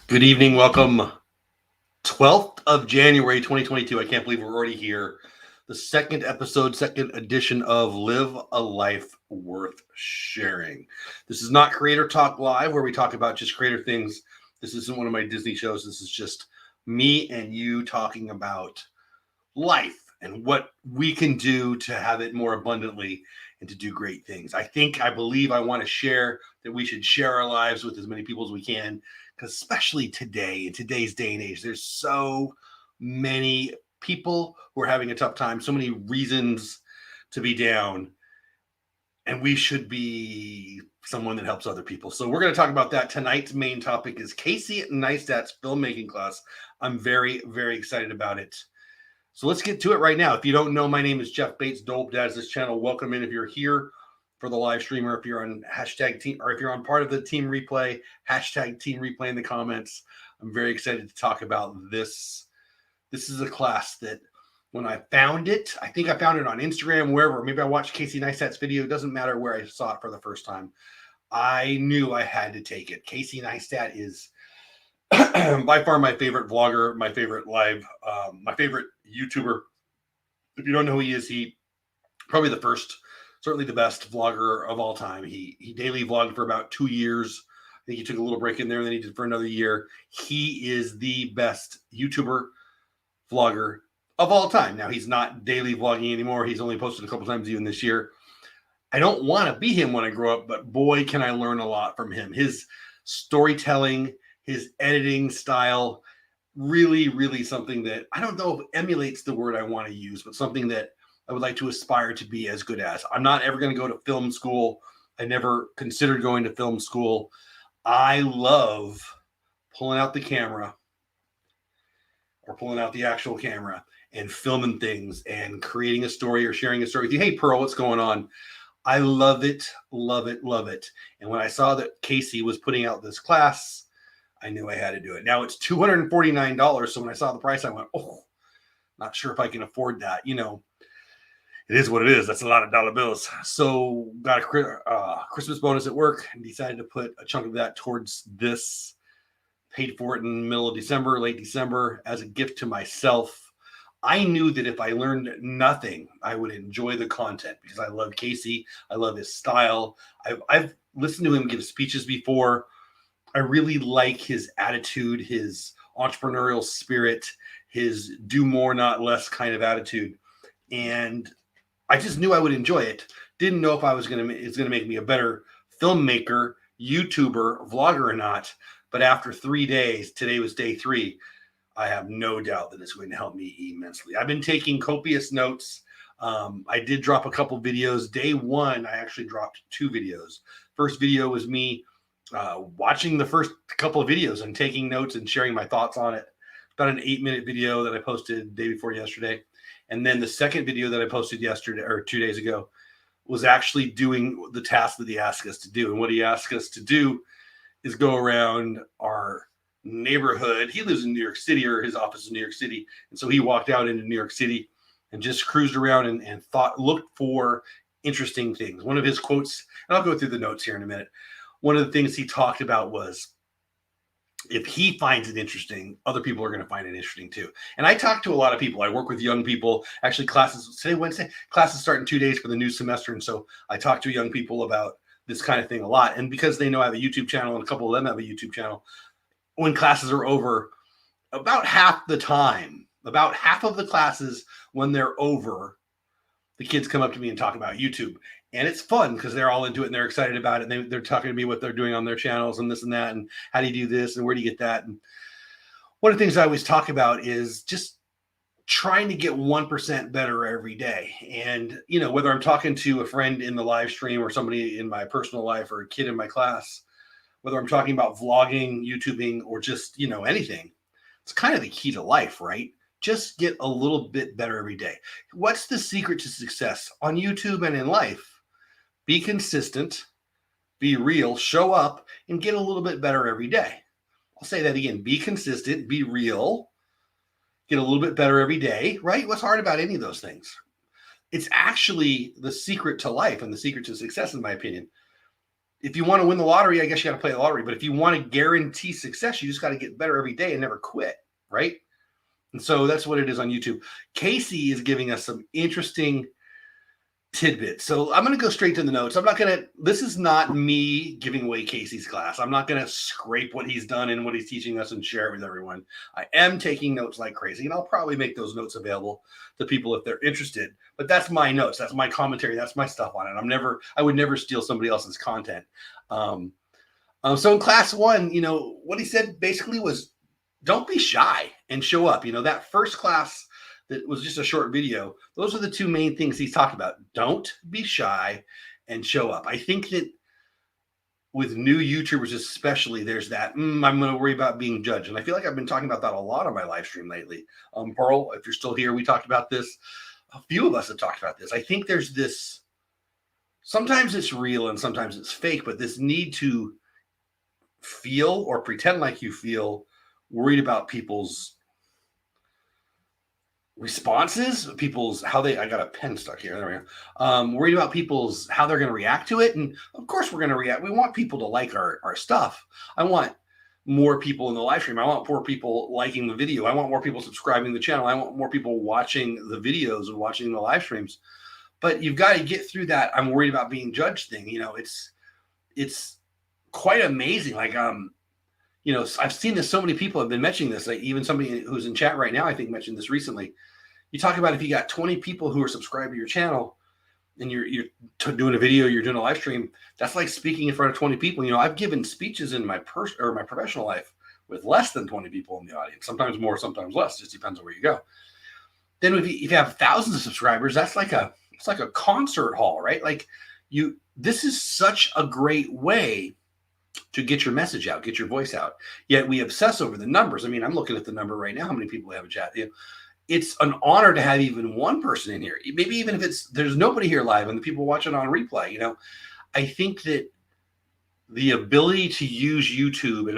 Good evening. Welcome. 12th of January 2022. I can't believe we're already here. The second episode, second edition of Live a Life Worth Sharing. This is not Creator Talk Live where we talk about just creator things. This isn't one of my Disney shows. This is just me and you talking about life and what we can do to have it more abundantly and to do great things. I believe I want to share that we should share our lives with as many people as we can, because especially today, in today's day and age, there's so many people who are having a tough time, so many reasons to be down, and we should be someone that helps other people. So we're going to talk about that. Tonight's main topic is Casey Neistat's filmmaking class. I'm very, very excited about it. So let's get to it right now. If you don't know, my name is Jeff Bates, Dole Whip this channel. Welcome in if you're here for the live stream, or if you're on hashtag team, or if you're on part of the team replay, hashtag team replay in the comments. I'm very excited to talk about this. This is a class that when I found it, I think I found it on Instagram, wherever. Maybe I watched Casey Neistat's video. It doesn't matter where I saw it for the first time. I knew I had to take it. Casey Neistat is by far my favorite vlogger, my favorite live, my favorite YouTuber. If you don't know who he is, he probably the first, certainly the best vlogger of all time. He daily vlogged for about 2 years. I think he took a little break in there, and then he did for another year. He is the best YouTuber vlogger of all time. Now, he's not daily vlogging anymore. He's only posted a couple times even this year. I don't want to be him when I grow up, but boy, can I learn a lot from him. His storytelling, his editing style, really, really something that I don't know if emulates the word I want to use, but something that I would like to aspire to be as good as. I'm not ever going to go to film school. I never considered going to film school. I love pulling out the camera, or pulling out the actual camera and filming things and creating a story or sharing a story with you. Hey, Pearl, what's going on? I love it, love it, love it. And when I saw that Casey was putting out this class, I knew I had to do it. Now it's $249. So when I saw the price, I went, oh, not sure if I can afford that. You know, it is what it is. That's a lot of dollar bills. So got a Christmas bonus at work and decided to put a chunk of that towards this. Paid for it in the middle of December, late December, as a gift to myself. I knew that if I learned nothing, I would enjoy the content because I love Casey. I love his style. I've listened to him give speeches before. I really like his attitude, his entrepreneurial spirit, his do more, not less kind of attitude. And I just knew I would enjoy it. Didn't know if it's going to make me a better filmmaker, YouTuber, vlogger or not. But after 3 days, today was day 3, I have no doubt that it's going to help me immensely. I've been taking copious notes. I did drop a couple videos. Day 1, I actually dropped 2 videos. First video was me watching the first couple of videos and taking notes and sharing my thoughts on it. About an 8-minute video that I posted the day before yesterday. And then the second video that I posted yesterday, or 2 days ago, was actually doing the task that he asked us to do. And what he asked us to do is go around our neighborhood. He lives in New York City, or his office is in New York City. And so he walked out into New York City and just cruised around and looked for interesting things. One of his quotes, and I'll go through the notes here in a minute. One of the things he talked about was, if he finds it interesting, other people are going to find it interesting too. And I talk to a lot of people. I work with young people. Actually, Wednesday, classes start in 2 days for the new semester. And so I talk to young people about this kind of thing a lot. And because they know I have a YouTube channel, and a couple of them have a YouTube channel, when classes are over, about half of the classes, when they're over, the kids come up to me and talk about YouTube. And it's fun because they're all into it and they're excited about it. And they're talking to me what they're doing on their channels and this and that. And how do you do this? And where do you get that? And one of the things I always talk about is just trying to get 1% better every day. And, you know, whether I'm talking to a friend in the live stream or somebody in my personal life or a kid in my class, whether I'm talking about vlogging, YouTubing, or just, you know, anything, it's kind of the key to life, right? Just get a little bit better every day. What's the secret to success on YouTube and in life? Be consistent, be real, show up, and get a little bit better every day. I'll say that again. Be consistent, be real, get a little bit better every day, right? What's hard about any of those things? It's actually the secret to life and the secret to success, in my opinion. if you want to win the lottery, I guess you got to play the lottery. But if you want to guarantee success, you just got to get better every day and never quit, right? And so that's what it is on YouTube. Casey is giving us some interesting tidbits. So I'm going to go straight to the notes. This is not me giving away Casey's class. I'm not going to scrape what he's done and what he's teaching us and share it with everyone. I am taking notes like crazy, and I'll probably make those notes available to people if they're interested. But that's my notes. That's my commentary. That's my stuff on it. I would never steal somebody else's content. So in class 1, what he said basically was, don't be shy and show up. That first class that was just a short video, those are the two main things he's talked about. Don't be shy and show up. I think that with new YouTubers especially, there's that, I'm going to worry about being judged. And I feel like I've been talking about that a lot on my live stream lately. Pearl, if you're still here, we talked about this. A few of us have talked about this. I think there's this, sometimes it's real and sometimes it's fake, but this need to feel or pretend like you feel worried about people's responses, I got a pen stuck here. There we go. Worried about how they're going to react to it. And of course we're going to react. We want people to like our stuff. I want more people in the live stream. I want more people liking the video. I want more people subscribing to the channel. I want more people watching the videos and watching the live streams. But you've got to get through that I'm worried about being judged thing. It's quite amazing. Like, I've seen this, so many people have been mentioning this. Like even somebody who's in chat right now, I think mentioned this recently. You talk about if you got 20 people who are subscribed to your channel and you're doing a video, you're doing a live stream, that's like speaking in front of 20 people. I've given speeches in my my professional life with less than 20 people in the audience, sometimes more, sometimes less, just depends on where you go. Then if you have thousands of subscribers, it's like a concert hall, right? Like this is such a great way to get your message out, get your voice out. Yet we obsess over the numbers. I mean, I'm looking at the number right now, how many people have a chat. It's an honor to have even one person in here. Maybe even if there's nobody here live and the people watching on replay, I think that the ability to use YouTube and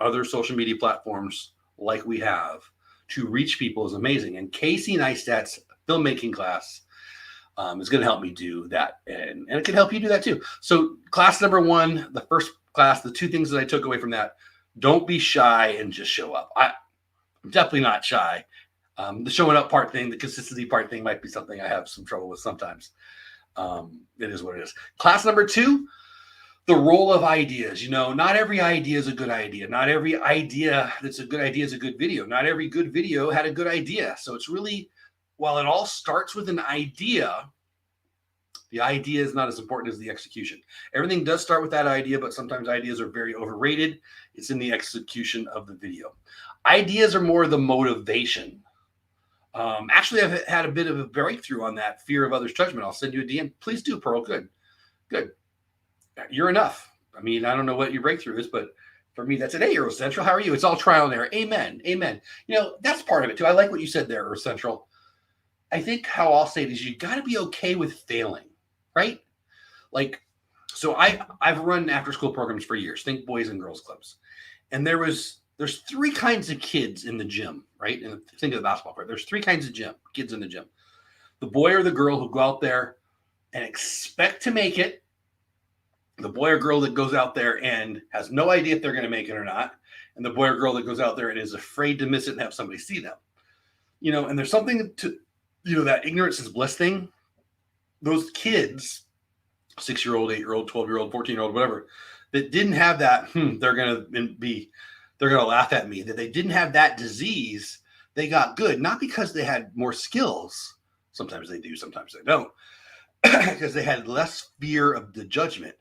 other social media platforms like we have to reach people is amazing. And Casey Neistat's filmmaking class is going to help me do that. And it can help you do that too. So class number 1, the first class, the two things that I took away from that, don't be shy and just show up. I'm definitely not shy. The showing up part thing, the consistency part thing might be something I have some trouble with sometimes. It is what it is. Class number 2, the role of ideas. Not every idea is a good idea. Not every idea that's a good idea is a good video. Not every good video had a good idea. So it's really, while it all starts with an idea, the idea is not as important as the execution. Everything does start with that idea, but sometimes ideas are very overrated. It's in the execution of the video. Ideas are more the motivation. Actually, I've had a bit of a breakthrough on that fear of others' judgment. I'll send you a DM. Please do, Pearl. Good. You're enough. I mean, I don't know what your breakthrough is, but for me, that's an 8 Earth Central. How are you? It's all trial and error. Amen. That's part of it too. I like what you said there, Earth Central. I think how I'll say it is you got to be okay with failing, right? Like, so I've run after school programs for years. Think boys and girls clubs. And there's 3 kinds of kids in the gym, right? And think of the basketball court. There's 3 kinds of kids in the gym. The boy or the girl who go out there and expect to make it. The boy or girl that goes out there and has no idea if they're going to make it or not. And the boy or girl that goes out there and is afraid to miss it and have somebody see them. And there's something to, that ignorance is bliss thing. Those kids, 6-year-old, 8-year-old, 12-year-old, 14-year-old, whatever, that didn't have that, they're going to laugh at me, that they didn't have that disease, they got good, not because they had more skills. Sometimes they do, sometimes they don't, because they had less fear of the judgment.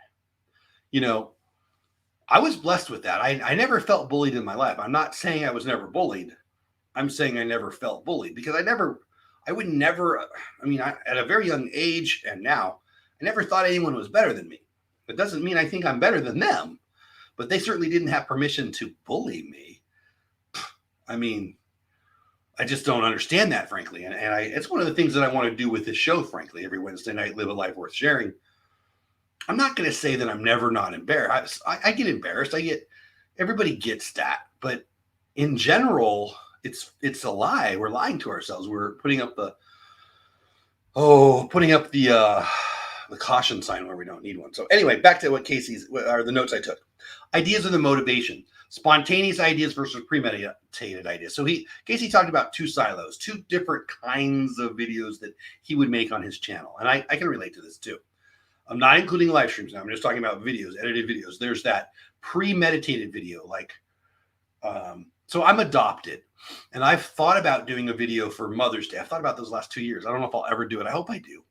I was blessed with that. I never felt bullied in my life. I'm not saying I was never bullied. I'm saying I never felt bullied because at a very young age and now, I never thought anyone was better than me. It doesn't mean I think I'm better than them, but they certainly didn't have permission to bully me. I mean, I just don't understand that, frankly. And it's one of the things that I want to do with this show, frankly, every Wednesday night, live a life worth sharing. I'm not going to say that I'm never not embarrassed. I get embarrassed. Everybody gets that. But in general, it's a lie. We're lying to ourselves. We're putting up the the caution sign where we don't need one. So anyway, back to what Casey's are the notes I took. Ideas are the motivation. Spontaneous ideas versus premeditated ideas. So Casey talked about two silos, two different kinds of videos that he would make on his channel. And I can relate to this too. I'm not including live streams now. I'm just talking about videos, edited videos. There's that premeditated video. Like, so I'm adopted and I've thought about doing a video for Mother's Day. I've thought about those last 2 years. I don't know if I'll ever do it. I hope I do.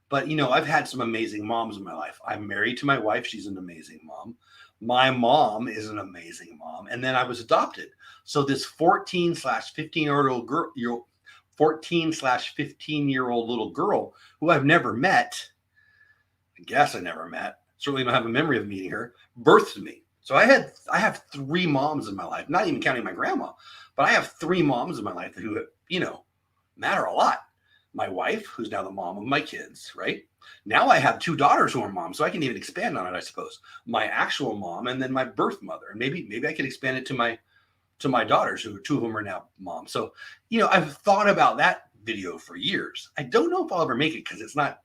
But, you know, I've had some amazing moms in my life. I'm married to my wife. She's an amazing mom. My mom is an amazing mom. And then I was adopted. So this 14/15-year-old girl, 14/15-year-old little girl who I've never met, I guess I never met, certainly don't have a memory of meeting her, birthed me. So I have 3 moms in my life, not even counting my grandma, but I have 3 moms in my life who, you know, matter a lot. My wife, who's now the mom of my kids, right? Now I have 2 daughters who are moms, so I can even expand on it, I suppose. My actual mom and then my birth mother. And maybe I could expand it to my daughters, who 2 of them are now moms. So, you know, I've thought about that video for years. I don't know if I'll ever make it because it's not,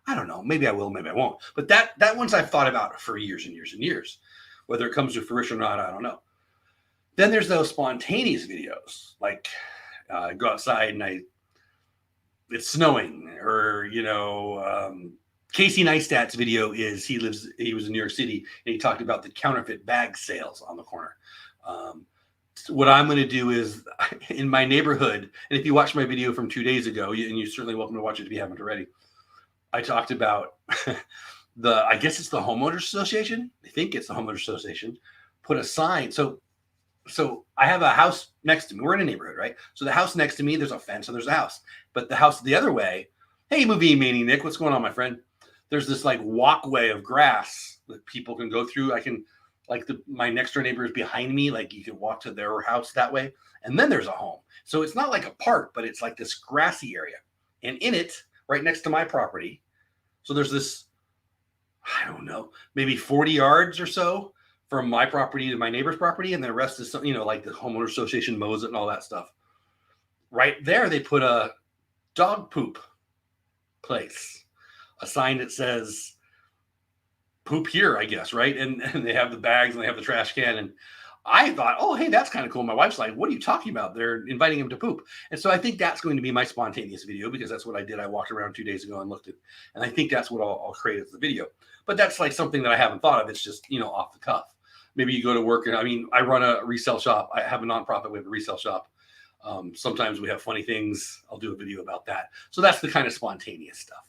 I don't know, maybe I will, maybe I won't. But that one's I've thought about for years and years and years. Whether it comes to fruition or not, I don't know. Then there's those spontaneous videos, like I go outside and it's snowing, or, you know, Casey Neistat's video is he was in New York City and he talked about the counterfeit bag sales on the corner. What I'm going to do is in my neighborhood, and if you watch my video from 2 days ago, and you're certainly welcome to watch it if you haven't already, I talked about I guess it's the homeowners association. I think it's the homeowners association put a sign. So I have a house next to me. We're in a neighborhood, right? So the house next to me, there's a fence and there's a house. But the house the other way, hey, movie meanie Nick, what's going on, my friend? There's this like walkway of grass that people can go through. I can, like, my next door neighbor is behind me. Like, you can walk to their house that way. And then there's a home. So it's not like a park, but it's like this grassy area. And in it, right next to my property, so there's this, I don't know, maybe 40 yards or so from my property to my neighbor's property, and the rest is, you know, like the homeowner association mows it and all that stuff. Right there, they put a dog poop place, a sign that says poop here, I guess, right? And they have the bags and they have the trash can. And I thought, oh, hey, that's kind of cool. My wife's like, what are you talking about? They're inviting him to poop. And so I think that's going to be my spontaneous video, because that's what I did. I walked around 2 days ago and looked at, and I think that's what I'll create as the video. But that's like something that I haven't thought of. It's just, you know, off the cuff. Maybe you go to work, and I mean, I run a resale shop. I have a nonprofit. We have a resale shop. Sometimes we have funny things. I'll do a video about that. So that's the kind of spontaneous stuff.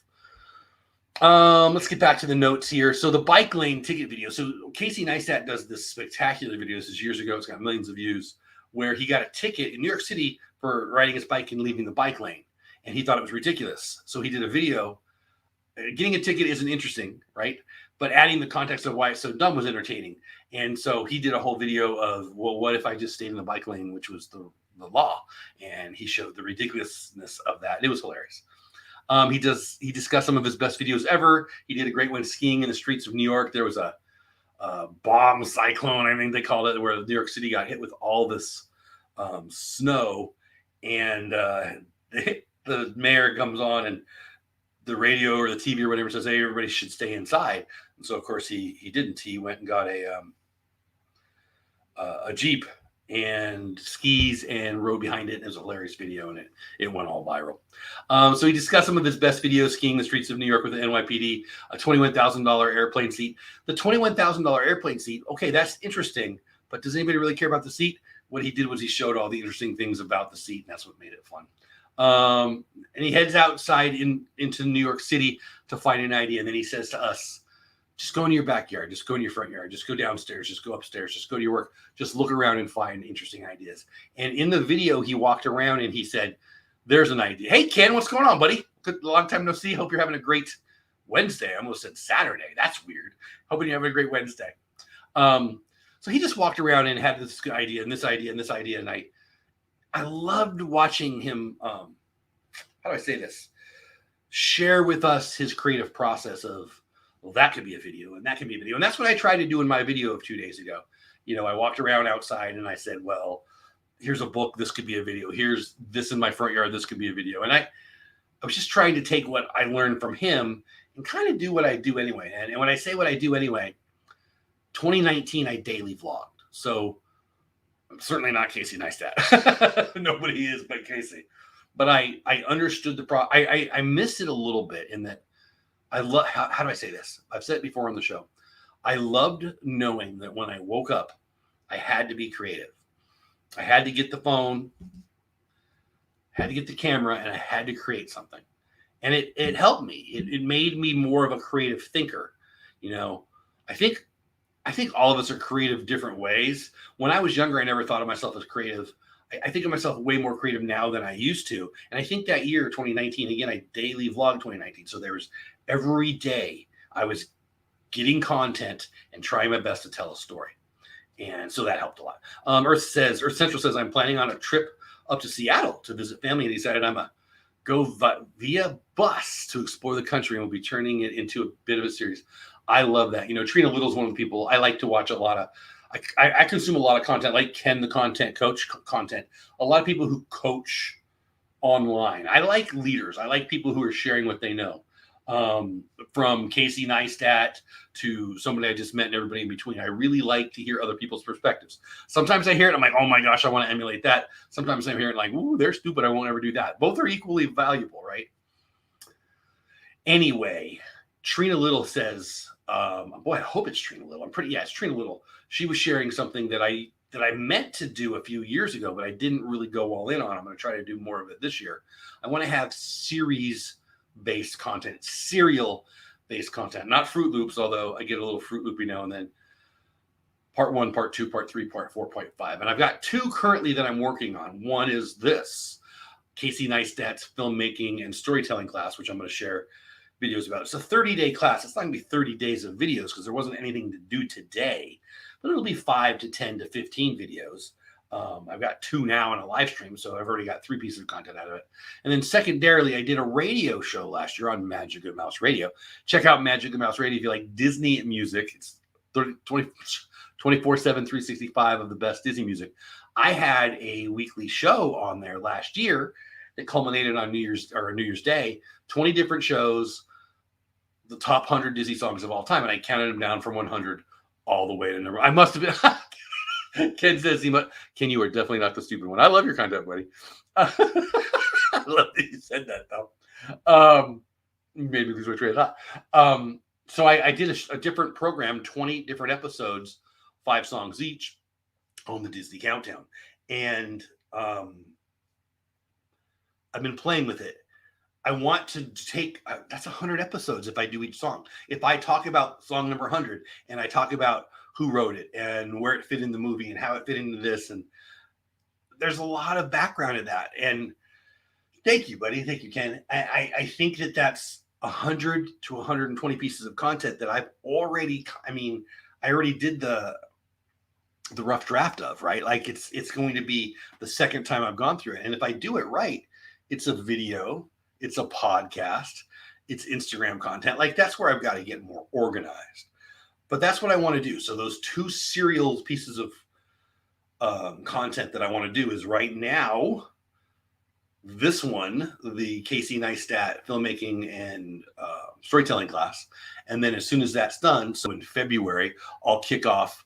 Let's get back to the notes here. So the bike lane ticket video. So Casey Neistat does this spectacular video. This is years ago. It's got millions of views, where he got a ticket in New York City for riding his bike and leaving the bike lane. And he thought it was ridiculous. So he did a video. Getting a ticket isn't interesting, right? But adding the context of why it's so dumb was entertaining. And so he did a whole video of, well, what if I just stayed in the bike lane, which was the law? And he showed the ridiculousness of that. It was hilarious. He discussed some of his best videos ever. He did a great one skiing in the streets of New York. There was a bomb cyclone, I think they called it, where New York City got hit with all this snow. And the mayor comes on, and the radio or the TV or whatever says, hey, everybody should stay inside. And so, of course, he didn't. He went and got a Jeep and skis and rode behind it. It was a hilarious video, and it went all viral. So he discussed some of his best videos skiing the streets of New York with the NYPD, a $21,000 airplane seat. The $21,000 airplane seat, okay, that's interesting, but does anybody really care about the seat? What he did was he showed all the interesting things about the seat, and that's what made it fun. And he heads outside into New York City to find an idea. And then he says to us, just go into your backyard, just go in your front yard, just go downstairs, just go upstairs, just go to your work, just look around and find interesting ideas. And in the video, he walked around and he said, there's an idea. Hey, Ken, what's going on, buddy? Good, long time no see. Hope you're having a great Wednesday. I almost said Saturday. That's weird. Hoping you're having a great Wednesday. So he just walked around and had this idea and this idea and this idea. And I loved watching him, how do I say this? Share with us his creative process of, well, that could be a video and that can be a video. And that's what I tried to do in my video of 2 days ago. You know, I walked around outside and I said, well, here's a book. This could be a video. Here's this in my front yard. This could be a video. And I was just trying to take what I learned from him and kind of do what I do anyway. And when I say what I do anyway, 2019, I daily vlogged. So I'm certainly not Casey Neistat. Nobody is but Casey. But I understood the I missed it a little bit in that I love, how do I say this? I've said it before on the show. I loved knowing that when I woke up, I had to be creative. I had to get the phone, had to get the camera, and I had to create something. And it helped me. It made me more of a creative thinker. You know, I think all of us are creative different ways. When I was younger, I never thought of myself as creative. I think of myself way more creative now than I used to. And I think that year, 2019, again, I daily vlogged 2019. So there was every day I was getting content and trying my best to tell a story. And so that helped a lot. Earth Central says, I'm planning on a trip up to Seattle to visit family. And he decided I'm a go via bus to explore the country, and we'll be turning it into a bit of a series. I love that. You know, Trina Little's one of the people I like to watch a lot of. I consume a lot of content, like Ken, the content coach content. A lot of people who coach online. I like leaders. I like people who are sharing what they know. From Casey Neistat to somebody I just met and everybody in between. I really like to hear other people's perspectives. Sometimes I hear it, I'm like, oh my gosh, I want to emulate that. Sometimes I'm hearing like, ooh, they're stupid, I won't ever do that. Both are equally valuable, right? Anyway, Trina Little says, boy, I hope it's Trina Little. It's Trina Little. She was sharing something that I meant to do a few years ago, but I didn't really go all in on. I'm going to try to do more of it this year. I want to have series-based content, serial-based content, not Fruit Loops, although I get a little Fruit Loopy now and then. Part 1, Part 2, Part 3, Part 4, Part 5. And I've got 2 currently that I'm working on. One is this, Casey Neistat's filmmaking and storytelling class, which I'm going to share videos about. It's a 30-day class. It's not going to be 30 days of videos because there wasn't anything to do today, but it'll be 5 to 10 to 15 videos. I've got 2 now in a live stream, so I've already got 3 pieces of content out of it. And then secondarily, I did a radio show last year on Magic of Mouse Radio. Check out Magic of Mouse Radio if you like Disney music. It's 24/7, 365 of the best Disney music. I had a weekly show on there last year that culminated on New Year's Day. 20 different shows, the top 100 Disney songs of all time, and I counted them down from 100 all the way to number. I must have been. Ken says, Ken, you are definitely not the stupid one. I love your content, buddy. I love that you said that, though. Maybe lose my train of thought. So I did a different program, 20 different episodes, 5 songs each on the Disney Countdown. And I've been playing with it. I want to take, that's 100 episodes if I do each song. If I talk about song number 100 and I talk about who wrote it and where it fit in the movie and how it fit into this, and there's a lot of background in that. And thank you, buddy. Thank you, Ken. I think that's 100 to 120 pieces of content that I've already, I already did the rough draft of, right? Like it's going to be the second time I've gone through it. And if I do it right, it's a video, it's a podcast, it's Instagram content. Like that's where I've got to get more organized. But that's what I want to do. So those 2 serial pieces of content that I want to do is right now, this one, the Casey Neistat filmmaking and storytelling class. And then as soon as that's done, so in February, I'll kick off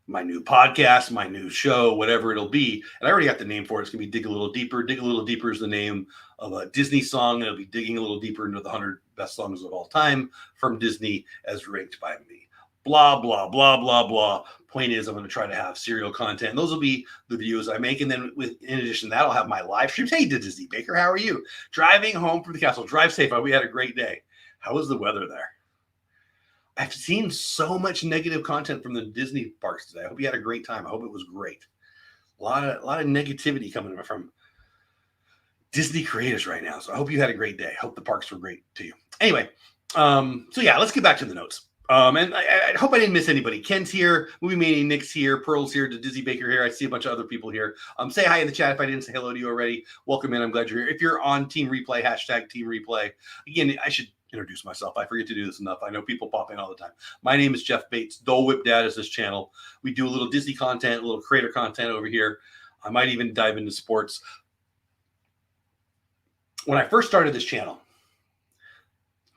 my new podcast, my new show, whatever it'll be. And I already got the name for it. It's going to be Dig a Little Deeper. Dig a Little Deeper is the name of a Disney song. And it'll be digging a little deeper into the 100 best songs of all time from Disney as ranked by me. Blah, blah, blah, blah, blah. Point is, I'm going to try to have serial content. And those will be the videos I make. And then in addition to that, I'll have my live streams. Hey, Disney Baker, how are you? Driving home from the castle. Drive safe. We had a great day. How was the weather there? I've seen so much negative content from the Disney parks today. I hope you had a great time. I hope it was great. A lot of negativity coming from Disney creators right now. So I hope you had a great day. I hope the parks were great to you. Anyway, so yeah, let's get back to the notes. And I hope I didn't miss anybody. Ken's here, Movie Mania, Nick's here, Pearl's here, the Disney Baker here. I see a bunch of other people here. Say hi in the chat if I didn't say hello to you already. Welcome in. I'm glad you're here. If you're on Team Replay, hashtag Team Replay. Again, I should introduce myself. I forget to do this enough. I know people pop in all the time. My name is Jeff Bates. Dole Whip Dad is this channel. We do a little Disney content, a little creator content over here. I might even dive into sports. when I first started this channel,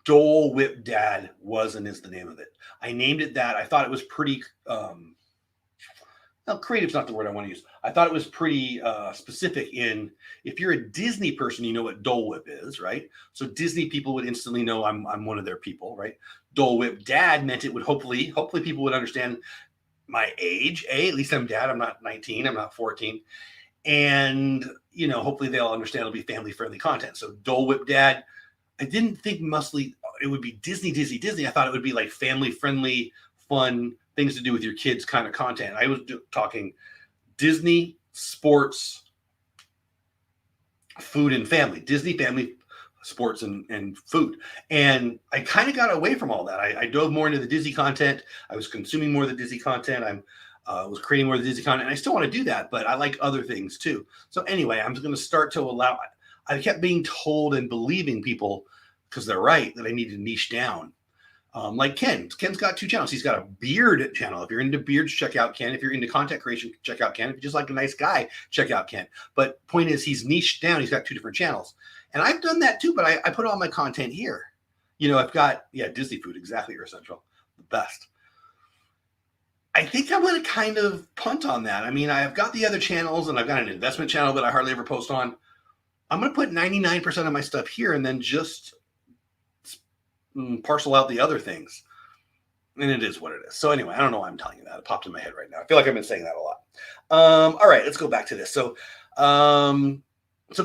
Dole Whip Dad was and is the name of it. I named it that. I thought it was pretty, no, creative's not the word I want to use. I thought it was pretty specific in, if you're a Disney person, you know what Dole Whip is, right? So Disney people would instantly know I'm one of their people, right? Dole Whip Dad meant it would hopefully people would understand my age. At least I'm dad. I'm not 19. I'm not 14. And, you know, hopefully they'll understand it'll be family friendly content. So Dole Whip Dad, I didn't think mostly it would be Disney. I thought it would be like family friendly, fun things to do with your kids kind of content. I was talking Disney, sports, food, and family. Disney, family, sports, and food. And I kind of got away from all that. I dove more into the Disney content. I was consuming more of the Disney content. I was creating more of the Disney content. And I still want to do that, but I like other things too. So anyway, I'm going to start to allow, I kept being told and believing people, because they're right, that I need to niche down. Like Ken. Ken's got 2 channels. He's got a beard channel. If you're into beards, check out Ken. If you're into content creation, check out Ken. If you're just like a nice guy, check out Ken. But point is, he's niched down. He's got 2 different channels. And I've done that too, but I put all my content here. You know, I've got, Disney food, exactly, your essential, the best. I think I'm going to kind of punt on that. I mean, I've got the other channels, and I've got an investment channel that I hardly ever post on. I'm going to put 99% of my stuff here and then just parcel out the other things. And it is what it is. So anyway, I don't know why I'm telling you that. It popped in my head right now. I feel like I've been saying that a lot. All right, let's go back to this. So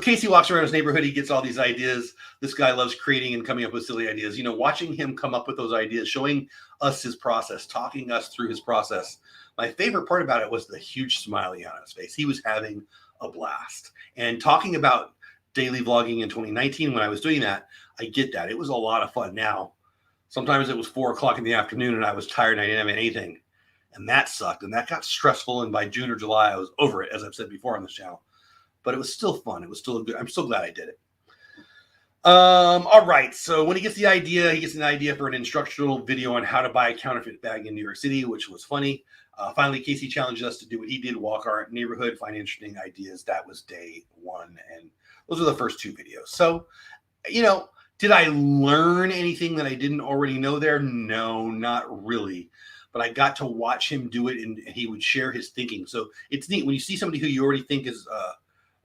Casey walks around his neighborhood. He gets all these ideas. This guy loves creating and coming up with silly ideas. You know, watching him come up with those ideas, showing us his process, talking us through his process. My favorite part about it was the huge smiley on his face. He was having a blast. And talking about daily vlogging in 2019, when I was doing that, I get that. It was a lot of fun. Now, sometimes it was 4 o'clock in the afternoon and I was tired and I didn't have anything. And that sucked. And that got stressful. And by June or July, I was over it, as I've said before on this channel. But it was still fun. It was still good. I'm still glad I did it. All right. So when he gets an idea for an instructional video on how to buy a counterfeit bag in New York City, which was funny. Finally, Casey challenged us to do what he did, walk our neighborhood, find interesting ideas. That was day 1. And those are the first 2 videos. So, you know, did I learn anything that I didn't already know there? No, not really. But I got to watch him do it, and he would share his thinking. So it's neat when you see somebody who you already think is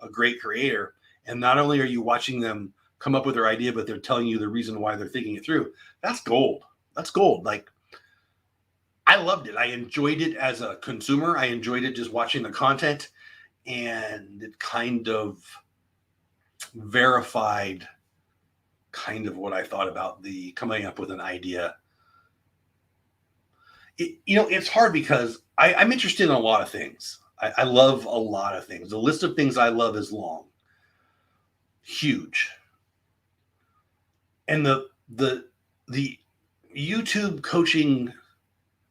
a great creator, and not only are you watching them come up with their idea, but they're telling you the reason why they're thinking it through. That's gold. That's gold. Like, I loved it. I enjoyed it as a consumer. I enjoyed it just watching the content, and it kind of verified kind of what I thought about the coming up with an idea. You know, it's hard because I'm interested in a lot of things. I love a lot of things. The list of things I love is long, huge. And the YouTube coaching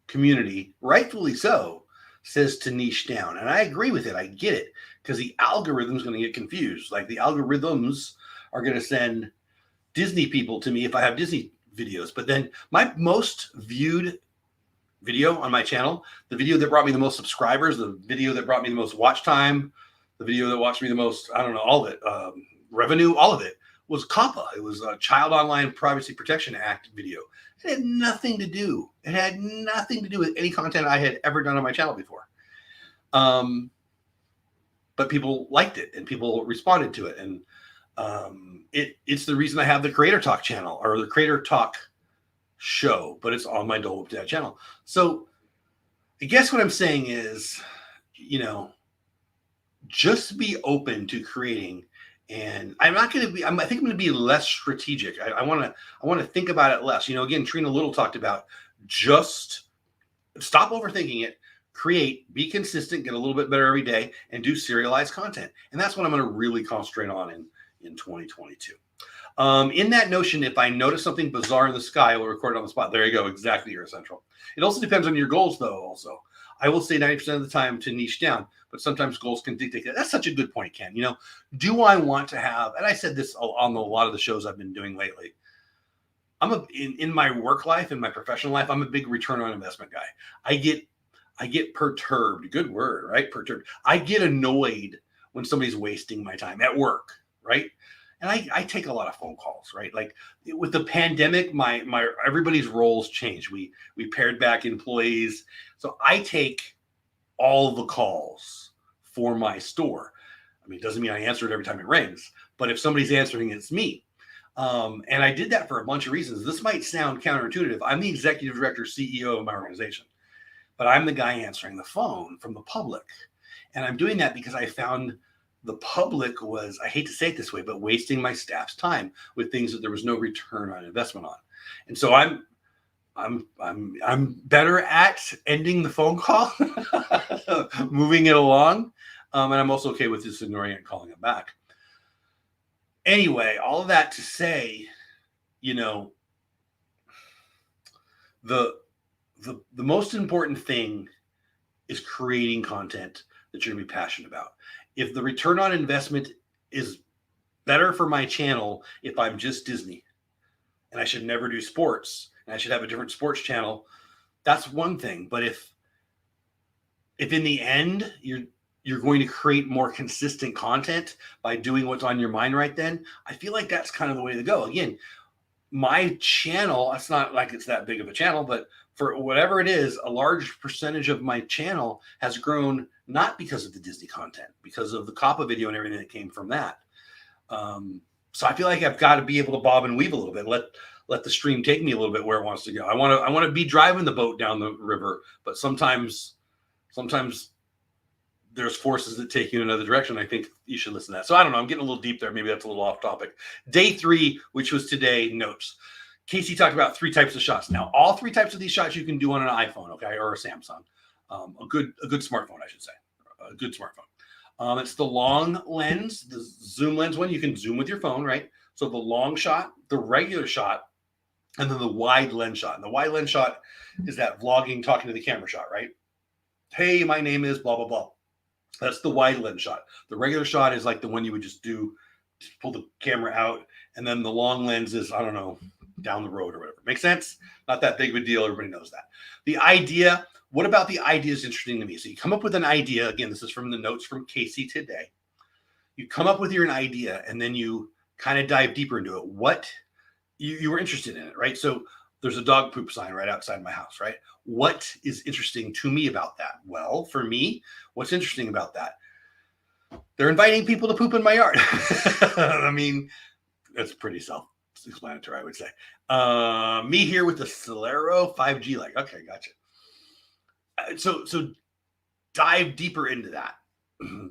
community, rightfully so, says to niche down. And I agree with it. I get it. Because the algorithm's going to get confused. Like, the algorithms are going to send Disney people to me if I have Disney videos. But then my most viewed video on my channel, the video that brought me the most subscribers, the video that brought me the most watch time, the video that watched me the most, I don't know, all of it, revenue, all of it, was COPPA. It was a Child Online Privacy Protection Act video. It had nothing to do. It had nothing to do with any content I had ever done on my channel before. But people liked it and people responded to it. And it's the reason I have the Creator Talk channel, or the Creator Talk show, but it's on my Dole Whip Dad channel. So I guess what I'm saying is, you know, just be open to creating. And I'm not going to be, I think I'm going to be less strategic. I want to think about it less. You know, again, Trina Little talked about just stop overthinking it, create, be consistent, get a little bit better every day, and do serialized content. And that's what I'm going to really concentrate on in 2022. In that notion, if I notice something bizarre in the sky, I will record it on the spot. There you go. Exactly your essential. It also depends on your goals, though, also. I will say 90% of the time to niche down, but sometimes goals can dictate that. That's such a good point, Ken. You know, do I want to have, and I said this on a lot of the shows I've been doing lately, in my work life, in my professional life, I'm a big return on investment guy. I get perturbed. Good word, right? Perturbed. I get annoyed when somebody's wasting my time at work, right? and I take a lot of phone calls, right? Like with the pandemic, my everybody's roles changed. We pared back employees, so I take all the calls for my store. I mean, it doesn't mean I answer it every time it rings, but if somebody's answering, it's me. And I did that for a bunch of reasons. This might sound counterintuitive. I'm the executive director, CEO of my organization, but I'm the guy answering the phone from the public. And I'm doing that because I found the public was, I hate to say it this way, but wasting my staff's time with things that there was no return on investment on. And so I'm better at ending the phone call, moving it along. And I'm also okay with just ignoring it and calling it back. Anyway, all of that to say, you know, the most important thing is creating content that you're going to be passionate about. If the return on investment is better for my channel, if I'm just Disney and I should never do sports and I should have a different sports channel, that's one thing. But if in the end you're going to create more consistent content by doing what's on your mind right then, I feel like that's kind of the way to go. Again, my channel, it's not like it's that big of a channel, but for whatever it is, a large percentage of my channel has grown not because of the Disney content, because of the COPPA video and everything that came from that. So I feel like I've got to be able to bob and weave a little bit. Let the stream take me a little bit where it wants to go. I want to be driving the boat down the river, but sometimes there's forces that take you in another direction. I think you should listen to that. So I don't know. I'm getting a little deep there. Maybe that's a little off topic. Day 3, which was today, notes. Casey talked about 3 types of shots. Now, all 3 types of these shots you can do on an iPhone, okay, or a Samsung, a good smartphone, I should say, a good smartphone. It's the long lens, the zoom lens one. You can zoom with your phone, right? So the long shot, the regular shot, and then the wide lens shot. And the wide lens shot is that vlogging, talking to the camera shot, right? Hey, my name is blah, blah, blah. That's the wide lens shot. The regular shot is like the one you would just pull the camera out. And then the long lens is, I don't know, down the road or whatever. Make sense? Not that big of a deal. Everybody knows that. The idea, what about the idea is interesting to me. So you come up with an idea. Again, this is from the notes from Casey today. You come up with your idea and then you kind of dive deeper into it. What you were interested in it, right? So there's a dog poop sign right outside my house, right? What is interesting to me about that? Well, for me, what's interesting about that? They're inviting people to poop in my yard. I mean, that's pretty self-explanatory, I would say. Me here with the Celero 5G, like, okay, gotcha. So dive deeper into that,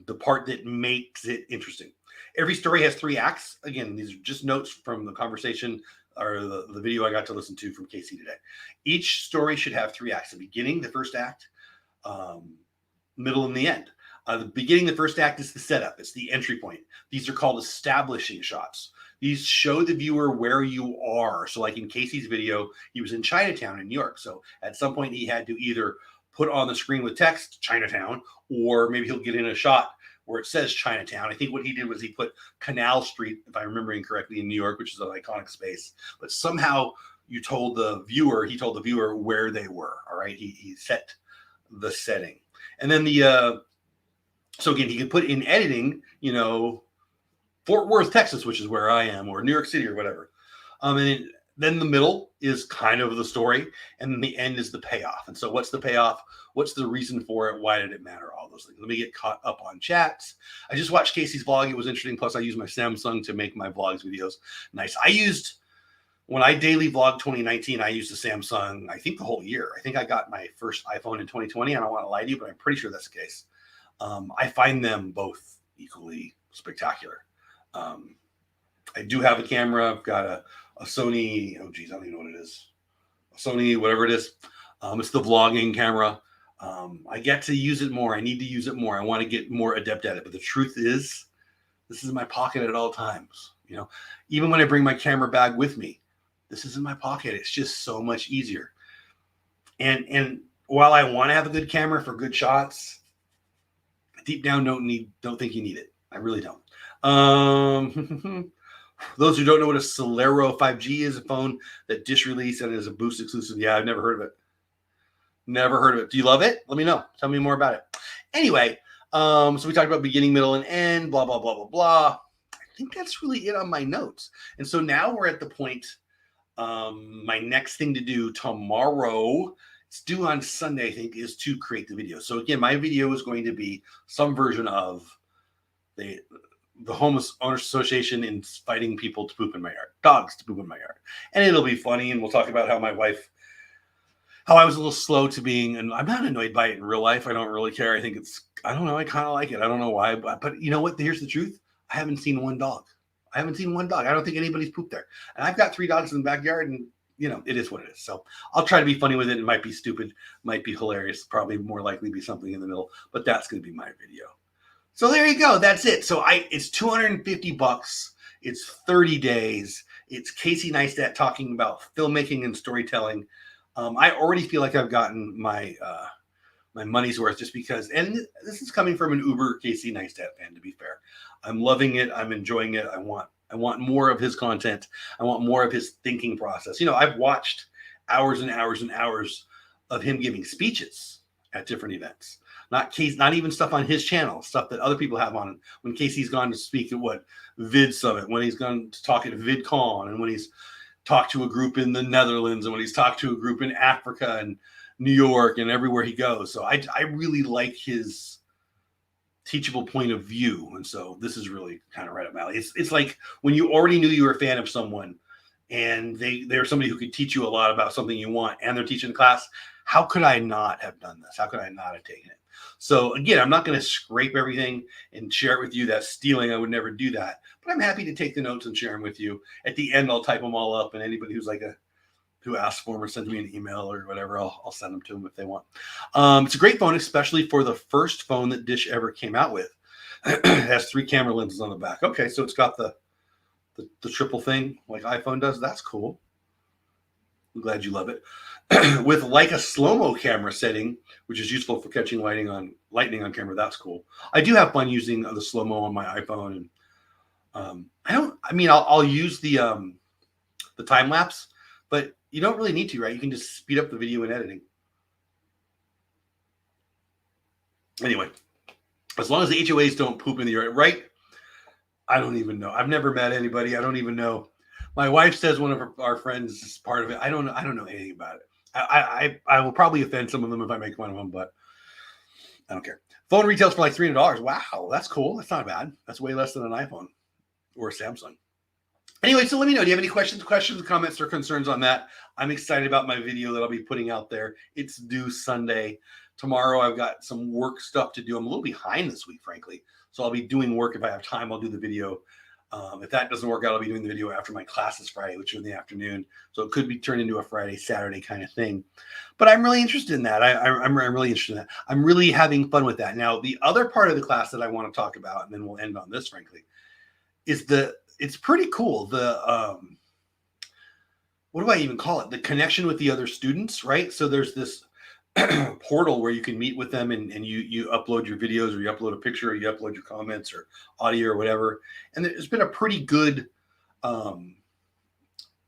the part that makes it interesting. Every story has 3 acts. Again, these are just notes from the conversation or the video I got to listen to from Casey today. Each story should have 3 acts: the beginning, the first act, middle, and the end. The beginning, the first act is the setup. It's the entry point. These are called establishing shots. These show the viewer where you are. So like in Casey's video, he was in Chinatown in New York. So at some point he had to either put on the screen with text Chinatown, or maybe he'll get in a shot where it says Chinatown. I think what he did was he put Canal Street, if I'm remembering correctly, in New York, which is an iconic space. But somehow he told the viewer where they were. All right. He set the setting. And then so again, he could put in editing, Fort Worth, Texas, which is where I am, or New York City or whatever. And then the middle is kind of the story, and then the end is the payoff. And so what's the payoff? What's the reason for it? Why did it matter? All those things. Let me get caught up on chats. I just watched Casey's vlog. It was interesting. Plus, I use my Samsung to make my vlogs videos nice. When I daily vlog 2019, I used the Samsung, I think the whole year. I think I got my first iPhone in 2020. I don't want to lie to you, but I'm pretty sure that's the case. I find them both equally spectacular. I do have a camera. I've got a Sony, oh geez, I don't even know what it is. A Sony, whatever it is. It's the vlogging camera. I get to use it more. I need to use it more. I want to get more adept at it. But the truth is, this is in my pocket at all times. Even when I bring my camera bag with me, this is in my pocket. It's just so much easier. And while I want to have a good camera for good shots, deep down don't think you need it. I really don't. Those who don't know what a Celero 5G is, a phone that Dish released and is a Boost exclusive. Yeah, I've never heard of it. Never heard of it. Do you love it? Let me know. Tell me more about it. Anyway, so we talked about beginning, middle, and end, blah, blah, blah, blah, blah. I think that's really it on my notes. And so now we're at the point, my next thing to do tomorrow, it's due on Sunday, I think, is to create the video. So again, my video is going to be some version of the Homeless Owners Association inviting people to poop in my yard, dogs to poop in my yard. And it'll be funny. And we'll talk about how I was a little slow to being, and I'm not annoyed by it in real life. I don't really care. I think I don't know. I kind of like it. I don't know why, but you know what? Here's the truth. I haven't seen one dog. I don't think anybody's pooped there. And I've got 3 dogs in the backyard, and it is what it is. So I'll try to be funny with it. It might be stupid, might be hilarious, probably more likely be something in the middle, but that's going to be my video. So there you go. That's it. So it's $250. It's 30 days. It's Casey Neistat talking about filmmaking and storytelling. I already feel like I've gotten my money's worth, just because, and this is coming from an uber Casey Neistat fan, to be fair. I'm loving it. I'm enjoying it. I want more of his content. I want more of his thinking process. I've watched hours and hours and hours of him giving speeches at different events. Not even stuff on his channel, stuff that other people have on. When Casey's gone to speak at Vid Summit, when he's gone to talk at VidCon, and when he's talked to a group in the Netherlands, and when he's talked to a group in Africa and New York and everywhere he goes. So I really like his teachable point of view. And so this is really kind of right up my alley. It's like when you already knew you were a fan of someone, and they're somebody who could teach you a lot about something you want, and they're teaching the class. How could I not have done this? How could I not have taken it? So again, I'm not going to scrape everything and share it with you. That's stealing. I would never do that. But I'm happy to take the notes and share them with you. At the end, I'll type them all up, and anybody who asks for them or sends me an email or whatever, I'll send them to them if they want. It's a great phone, especially for the first phone that Dish ever came out with. It has 3 camera lenses on the back. Okay, so it's got the triple thing like iPhone does. That's cool. I'm glad you love it. With like a slow-mo camera setting, which is useful for catching lightning on camera. That's cool. I do have fun using the slow-mo on my iPhone, and I'll use the time lapse, but you don't really need to, right? You can just speed up the video in editing. Anyway, as long as the HOAs don't poop in the yard, right? I don't even know. I've never met anybody. I don't even know. My wife says one of our friends is part of it. I don't know anything about it. I will probably offend some of them if I make fun of them, but I don't care. Phone retails for like $300. Wow, that's cool. That's not bad. That's way less than an iPhone or a Samsung. Anyway, so let me know. Do you have any questions, comments, or concerns on that? I'm excited about my video that I'll be putting out there. It's due Sunday. Tomorrow, I've got some work stuff to do. I'm a little behind this week, frankly. So I'll be doing work. If I have time, I'll do the video. If that doesn't work out, I'll be doing the video after my classes Friday, which are in the afternoon. So it could be turned into a Friday, Saturday kind of thing. But I'm really interested in that. I'm really interested in that. I'm really having fun with that. Now, the other part of the class that I want to talk about, and then we'll end on this, frankly, is it's pretty cool. What do I even call it? The connection with the other students, right? So there's this portal where you can meet with them, and you upload your videos, or you upload a picture, or you upload your comments or audio or whatever. And there's been a pretty good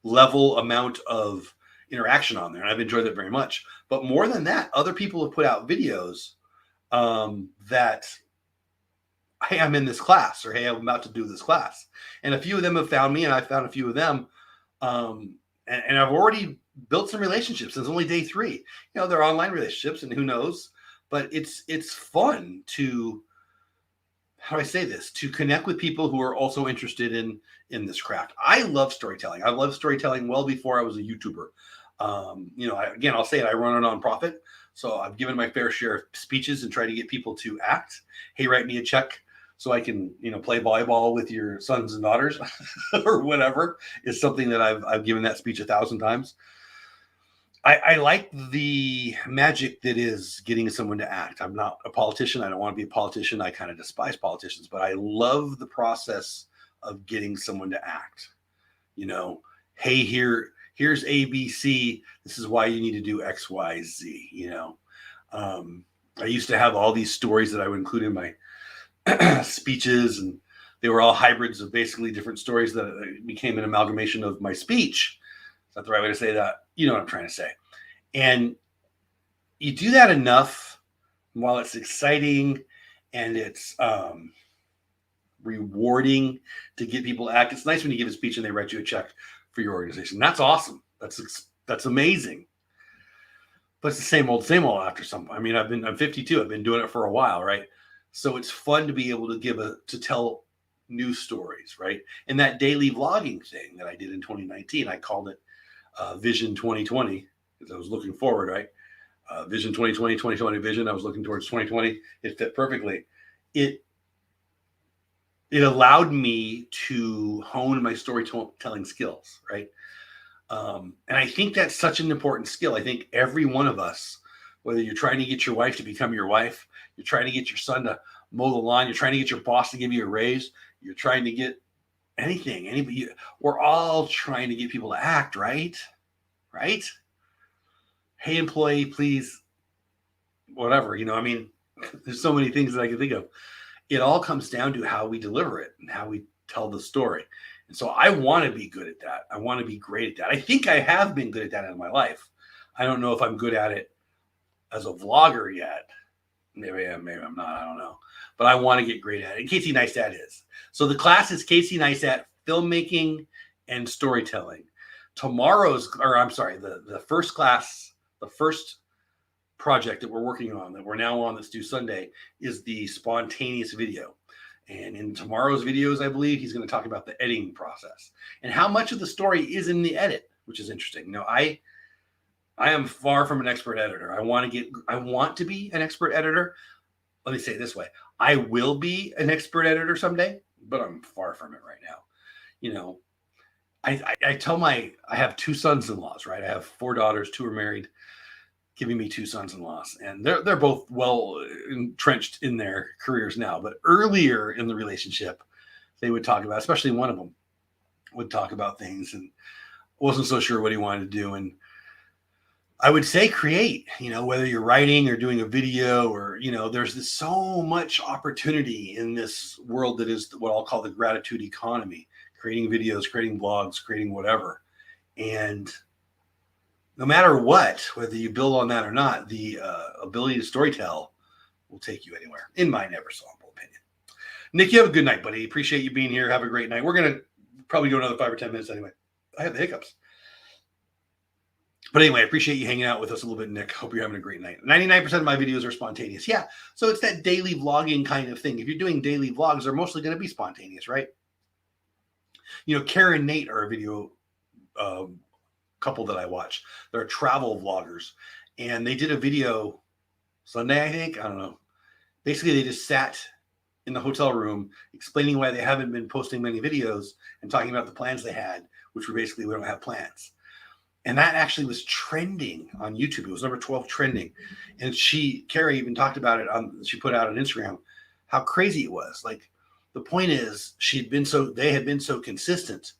level amount of interaction on there, and I've enjoyed it very much. But more than that, other people have put out videos that, hey, I'm in this class, or hey, I'm about to do this class. And a few of them have found me, and I found a few of them. And I've already built some relationships. It's only day 3. They're online relationships, and who knows, but it's fun to, how do I say this, to connect with people who are also interested in this craft. I love storytelling. I love storytelling well before I was a YouTuber. I'll say it, I run a nonprofit. So I've given my fair share of speeches and try to get people to act. Hey, write me a check so I can, play volleyball with your sons and daughters or whatever, is something that I've given that speech 1,000 times. I like the magic that is getting someone to act. I'm not a politician. I don't want to be a politician. I kind of despise politicians, but I love the process of getting someone to act. Hey, here's ABC. This is why you need to do X, Y, Z. I used to have all these stories that I would include in my speeches, and they were all hybrids of basically different stories that became an amalgamation of my speech. Is that the right way to say that? You know what I'm trying to say. And you do that enough while it's exciting and it's rewarding to get people to act. It's nice when you give a speech and they write you a check for your organization. That's awesome. That's amazing. But it's the same old after some. I mean, I'm 52. I've been doing it for a while, right? So it's fun to be able to tell new stories, right? And that daily vlogging thing that I did in 2019, I called it Vision 2020 because I was looking forward, right? Vision 2020, 2020 vision. I was looking towards 2020. It fit perfectly. It allowed me to hone my storytelling skills, right? And I think that's such an important skill. I think every one of us, whether you're trying to get your wife to become your wife, you're trying to get your son to mow the lawn, you're trying to get your boss to give you a raise, you're trying to get anybody, we're all trying to get people to act, right? Right? Hey, employee, please, whatever, I mean, there's so many things that I can think of. It all comes down to how we deliver it and how we tell the story. And so I want to be good at that. I want to be great at that. I think I have been good at that in my life. I don't know if I'm good at it as a vlogger yet. Maybe I'm not. I don't know. But I want to get great at it. And Casey Neistat is. So the class is Casey Neistat Filmmaking and Storytelling. The first class, the first project that we're working on, that we're now on, that's due Sunday, is the spontaneous video. And in tomorrow's videos, I believe he's going to talk about the editing process and how much of the story is in the edit, which is interesting. I am far from an expert editor. I want to be an expert editor. Let me say it this way. I will be an expert editor someday, but I'm far from it right now. I have 2 sons-in-laws, right? I have 4 daughters, 2 are married, giving me 2 sons-in-laws, and they're both well entrenched in their careers now. But earlier in the relationship, they would talk about, especially one of them would talk about things and wasn't so sure what he wanted to do. And I would say create, whether you're writing or doing a video or, there's so much opportunity in this world that is what I'll call the gratitude economy, creating videos, creating blogs, creating whatever. And no matter what, whether you build on that or not, the ability to storytell will take you anywhere, in my never so humble opinion. Nick, you have a good night, buddy. Appreciate you being here. Have a great night. We're going to probably go another 5 or 10 minutes anyway. I have the hiccups. But anyway, I appreciate you hanging out with us a little bit, Nick. Hope you're having a great night. 99% of my videos are spontaneous. Yeah, so it's that daily vlogging kind of thing. If you're doing daily vlogs, they're mostly going to be spontaneous, right? Karen and Nate are a video couple that I watch. They're travel vloggers, and they did a video Sunday, I think. I don't know. Basically, they just sat in the hotel room explaining why they haven't been posting many videos and talking about the plans they had, which were basically, we don't have plans. And that actually was trending on YouTube. It was number 12 trending. And Carrie even talked about it she put out on Instagram, how crazy it was. Like, the point is, they had been so consistent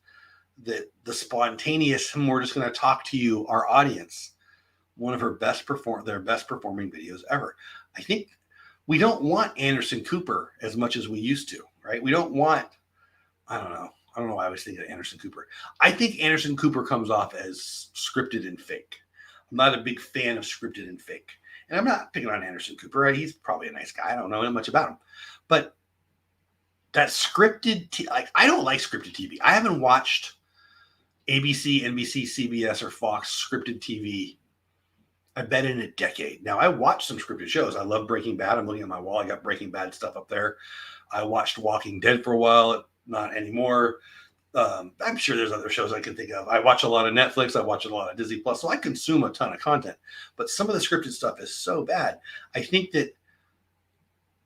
that the spontaneous, we're just going to talk to you, our audience, one of their best performing videos ever. I think we don't want Anderson Cooper as much as we used to, right? We don't want, I don't know why I always think of Anderson Cooper. I think Anderson Cooper comes off as scripted and fake. I'm not a big fan of scripted and fake. And I'm not picking on Anderson Cooper, right? He's probably a nice guy. I don't know much about him. But that scripted, I don't like scripted TV. I haven't watched ABC, NBC, CBS, or Fox scripted TV, I bet, in a decade. Now, I watched some scripted shows. I love Breaking Bad. I'm looking at my wall. I got Breaking Bad stuff up there. I watched Walking Dead for a while. Not anymore. I'm sure there's other shows I can think of. I watch a lot of Netflix. I watch a lot of Disney Plus. So I consume a ton of content. But some of the scripted stuff is so bad. I think that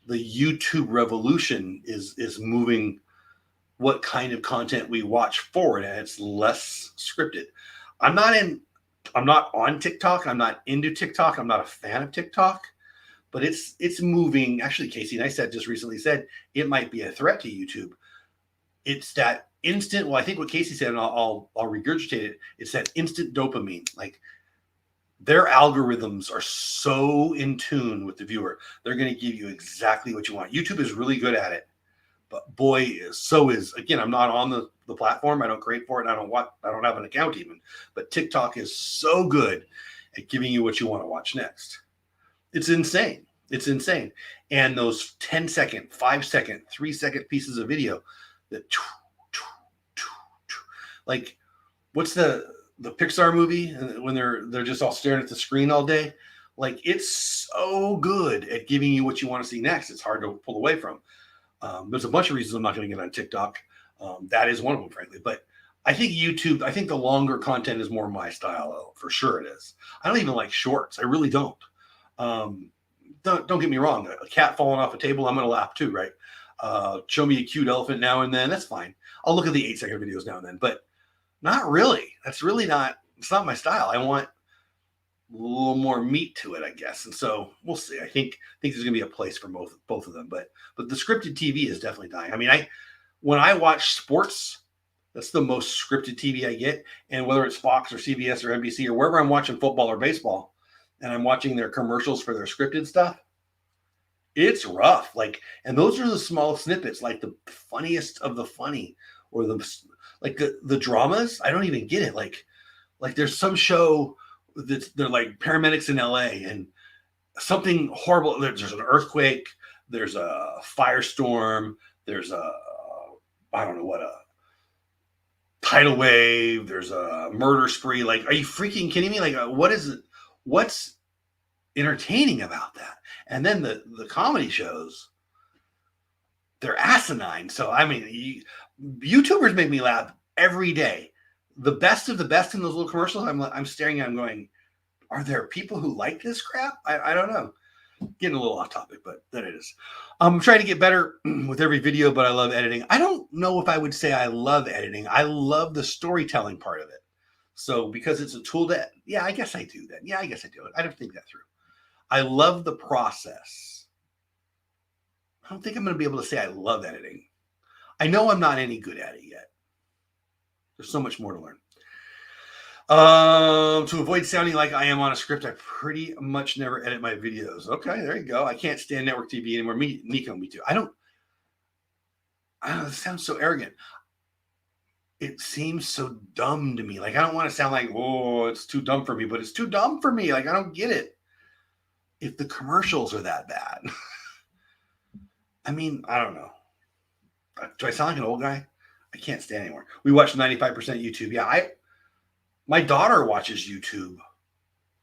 the YouTube revolution is moving what kind of content we watch forward, and it's less scripted. I'm not on TikTok. I'm not into TikTok. I'm not a fan of TikTok, but it's moving. Actually, Casey Neistat just recently said it might be a threat to YouTube. It's that instant. Well, I think what Casey said, and I'll regurgitate it. It's that instant dopamine. Like, their algorithms are so in tune with the viewer. They're going to give you exactly what you want. YouTube is really good at it. But boy, again, I'm not on the platform. I don't create for it. I don't have an account even. But TikTok is so good at giving you what you want to watch next. It's insane. It's insane. And those 10-second, 5-second, 3-second pieces of video that like, what's the Pixar movie when they're just all staring at the screen all day? Like, it's so good at giving you what you want to see next. It's hard to pull away from. There's a bunch of reasons I'm not going to get on TikTok. That is one of them, frankly. But I think YouTube, I think the longer content is more my style. For sure it is. I don't even like shorts. I really don't. Don't get me wrong. A cat falling off a table, I'm going to laugh too, right? Show me a cute elephant now and then. That's fine. I'll look at the 8-second videos now and then. But not really. That's really not, it's not my style. I want a little more meat to it, I guess. And so we'll see. I think there's going to be a place for both of them. But the scripted TV is definitely dying. I mean, when I watch sports, that's the most scripted TV I get. And whether it's Fox or CBS or NBC or wherever I'm watching football or baseball, and I'm watching their commercials for their scripted stuff, it's rough. Like, and those are the small snippets, like the funniest of the funny, or the dramas. I don't even get it. Like there's some show that they're like paramedics in LA and something horrible. There's an earthquake. There's a firestorm. There's I don't know what, a tidal wave. There's a murder spree. Like, are you freaking kidding me? Like, what is it? What's entertaining about that? And then the comedy shows, they're asinine. So, I mean, YouTubers make me laugh every day. The best of the best in those little commercials, I'm staring at them going, are there people who like this crap? I don't know. Getting a little off topic, but that it is. I'm trying to get better with every video, but I love editing. I don't know if I would say I love editing. I love the storytelling part of it. So because it's a tool that, yeah, I guess I do that. Yeah, I guess I do it. I don't think that through. I love the process. I don't think I'm going to be able to say I love editing. I know I'm not any good at it yet. There's so much more to learn. To avoid sounding like I am on a script, I pretty much never edit my videos. Okay, there you go. I can't stand network TV anymore. Nico, me too. I don't know, it sounds so arrogant. It seems so dumb to me. Like, I don't want to sound like, oh, it's too dumb for me, but it's too dumb for me. Like, I don't get it. If the commercials are that bad. I mean, I don't know. Do I sound like an old guy? I can't stand anymore. We watch 95% YouTube. Yeah, my daughter watches YouTube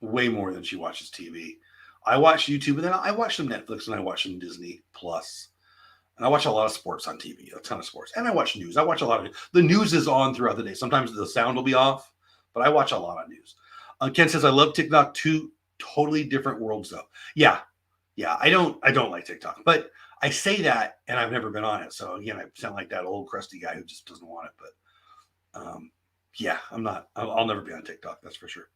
way more than she watches TV. I watch YouTube, and then I watch some Netflix, and I watch some Disney Plus. And I watch a lot of sports on TV, a ton of sports. And I watch news. I watch a lot of news. The news is on throughout the day. Sometimes the sound will be off, but I watch a lot of news. Ken says, I love TikTok. Two totally different worlds, though. Yeah. I don't like TikTok. But I say that, and I've never been on it. So, again, I sound like that old crusty guy who just doesn't want it. But, yeah, I'll never be on TikTok. That's for sure.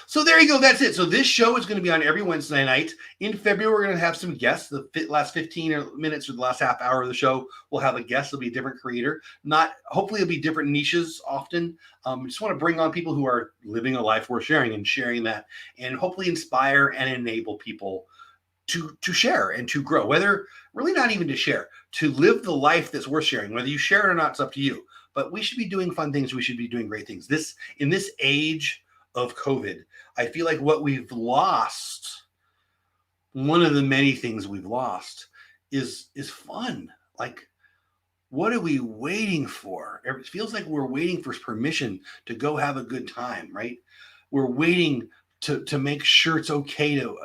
So there you go. That's it. So this show is going to be on every Wednesday night. In February, we're going to have some guests. The last 15 minutes or the last half hour of the show, we'll have a guest. It'll be a different creator. Hopefully it'll be different niches often. Just want to bring on people who are living a life worth sharing and sharing that, and hopefully inspire and enable people to share and to grow, whether really not even to share, to live the life that's worth sharing. Whether you share it or not, it's up to you. But we should be doing fun things. We should be doing great things. In this age of COVID, I feel like what we've lost, one of the many things we've lost, is fun. Like, what are we waiting for? It feels like we're waiting for permission to go have a good time, right? We're waiting to make sure it's okay to,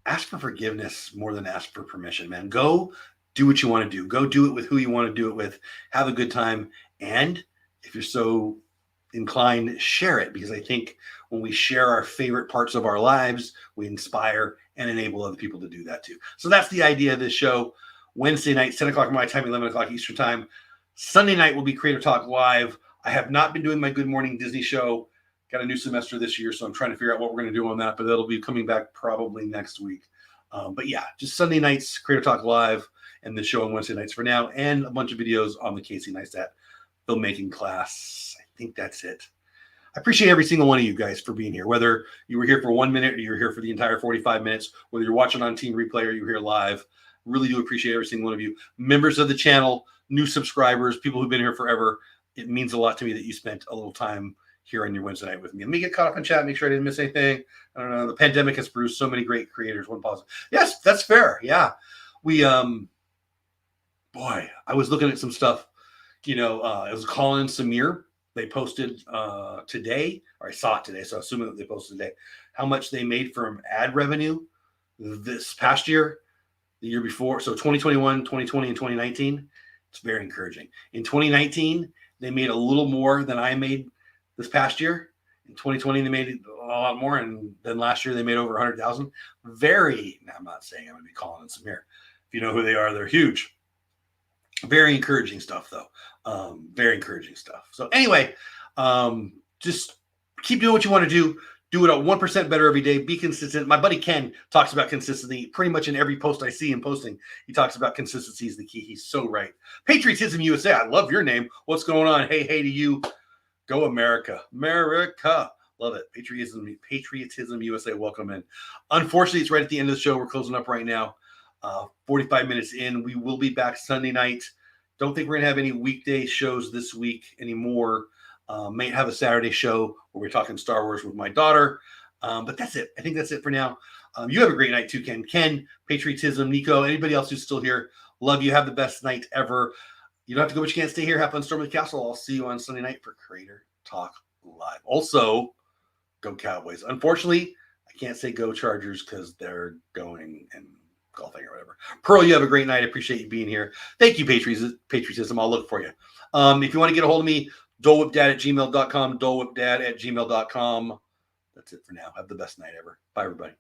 ask for forgiveness more than ask for permission, man. Go do what you want to do. Go do it with who you want to do it with. Have a good time. And if you're so inclined, share it, because I think when we share our favorite parts of our lives, we inspire and enable other people to do that too. So that's the idea of this show. Wednesday night, 10 o'clock my time, 11 o'clock Eastern time. Sunday night will be Creator Talk Live. I have not been doing my Good Morning Disney show. Got a new semester this year, so I'm trying to figure out what we're going to do on that, but that'll be coming back probably next week. But yeah, just Sunday nights, Creator Talk Live, and the show on Wednesday nights for now, and a bunch of videos on the Casey Neistat filmmaking class. I think that's it. I appreciate every single one of you guys for being here, whether you were here for 1 minute or you're here for the entire 45 minutes, whether you're watching on Team Replay or you're here live. Really do appreciate every single one of you. Members of the channel, new subscribers, people who've been here forever. It means a lot to me that you spent a little time here on your Wednesday night with me. Let me get caught up in chat, make sure I didn't miss anything. I don't know. The pandemic has produced so many great creators. One positive. Yes, that's fair. Yeah. We, boy, I was looking at some stuff, it was Colin and Samir. They posted today, or I saw it today, so assuming that they posted today, how much they made from ad revenue this past year, the year before. So 2021, 2020, and 2019. It's very encouraging. In 2019, they made a little more than I made this past year. In 2020, they made a lot more, and then last year they made over 100,000. Now I'm not saying I'm going to be Colin and Samir. If you know who they are, they're huge. Very encouraging stuff, though. Very encouraging stuff. So anyway, just keep doing what you want to do. Do it at 1% better every day. Be consistent. My buddy Ken talks about consistency pretty much in every post I see him posting. He talks about consistency is the key. He's so right. Patriotism USA. I love your name. What's going on? Hey to you. Go America. America. Love it. Patriotism USA. Welcome in. Unfortunately, it's right at the end of the show. We're closing up right now. 45 minutes in. We will be back Sunday night. Don't think we're going to have any weekday shows this week anymore. May have a Saturday show where we're talking Star Wars with my daughter. But that's it. I think that's it for now. You have a great night too, Ken. Ken, Patriotism, Nico, anybody else who's still here. Love you. Have the best night ever. You don't have to go, but you can't stay here. Have fun storming the castle. I'll see you on Sunday night for Creator Talk Live. Also, go Cowboys. Unfortunately, I can't say go Chargers because they're going and golfing or whatever. Pearl, you have a great night. I appreciate you being here. Thank you, Patriotism. I'll look for you. If you want to get a hold of me, dolewhipdad@gmail.com, dolewhipdad@gmail.com. That's it for now. Have the best night ever. Bye, everybody.